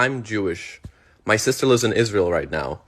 I'm Jewish. My sister lives in Israel right now.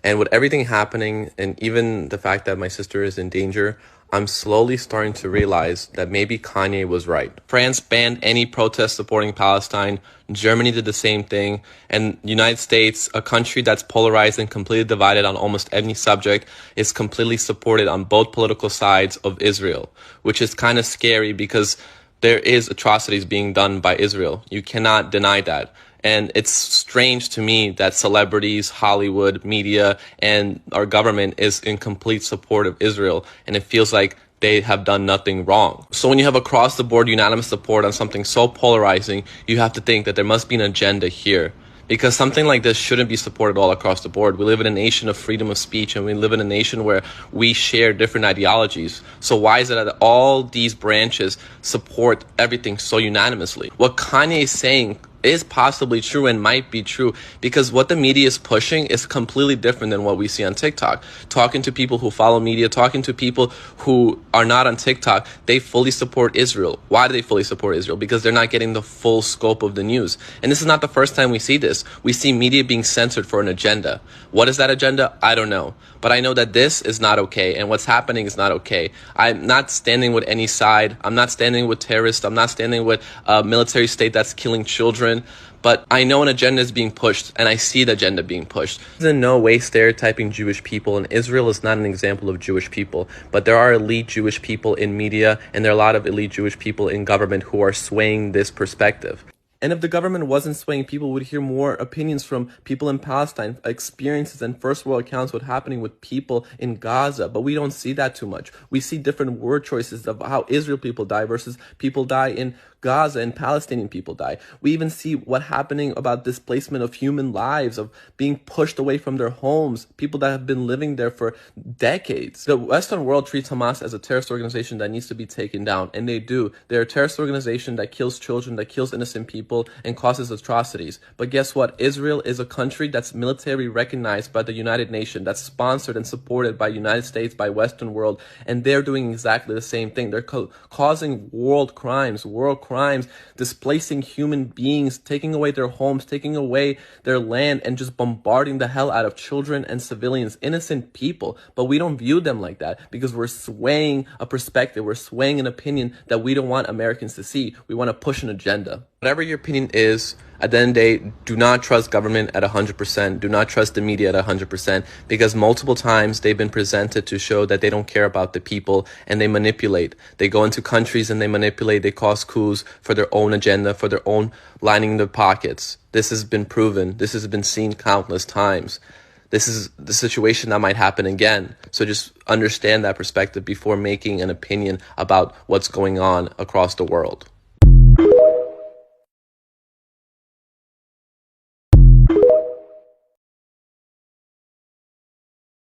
And with everything happening, and even the fact that my sister is in danger, I'm slowly starting to realize that maybe Kanye was right. France banned any protest supporting Palestine. Germany did the same thing. And the United States, a country that's polarized and completely divided on almost any subject, is completely supported on both political sides of Israel, which is kind of scary because there is atrocities being done by Israel. You cannot deny that. And it's strange to me that celebrities, Hollywood, media, and our government is in complete support of Israel. And it feels like they have done nothing wrong. So when you have across the board unanimous support on something so polarizing, you have to think that there must be an agenda here. Because something like this shouldn't be supported all across the board. We live in a nation of freedom of speech, and we live in a nation where we share different ideologies. So why is it that all these branches support everything so unanimously? What Kanye is saying is possibly true and might be true because what the media is pushing is completely different than what we see on TikTok. Talking to people who follow media, talking to people who are not on TikTok, they fully support Israel. Why do they fully support Israel? Because they're not getting the full scope of the news. And this is not the first time we see this. We see media being censored for an agenda. What is that agenda? I don't know. But I know that this is not okay, and what's happening is not okay. I'm not standing with any side. I'm not standing with terrorists. I'm not standing with a military state that's killing children. But I know an agenda is being pushed, and I see the agenda being pushed. This is in no way stereotyping Jewish people, and Israel is not an example of Jewish people. But there are elite Jewish people in media, and there are a lot of elite Jewish people in government who are swaying this perspective. And if the government wasn't swaying, people would hear more opinions from people in Palestine, experiences and first world accounts what's happening with people in Gaza. But we don't see that too much. We see different word choices of how Israel people die versus people die in Gaza and Palestinian people die. We even see what happening about displacement of human lives, of being pushed away from their homes, people that have been living there for decades. The Western world treats Hamas as a terrorist organization that needs to be taken down, and they do. They're a terrorist organization that kills children, that kills innocent people, and causes atrocities. But guess what? Israel is a country that's military recognized by the United Nations, that's sponsored and supported by United States, by Western world, and they're doing exactly the same thing. They're causing world crimes, displacing human beings, taking away their homes, taking away their land, and just bombarding the hell out of children and civilians, innocent people. But we don't view them like that because we're swaying a perspective, we're swaying an opinion that we don't want Americans to see. We want to push an agenda. Whatever your opinion is, at the end of the day, do not trust government at 100%. Do not trust the media at 100% because multiple times they've been presented to show that they don't care about the people and they manipulate. They go into countries and they manipulate. They cause coups for their own agenda, for their own lining their pockets. This has been proven. This has been seen countless times. This is the situation that might happen again. So just understand that perspective before making an opinion about what's going on across the world.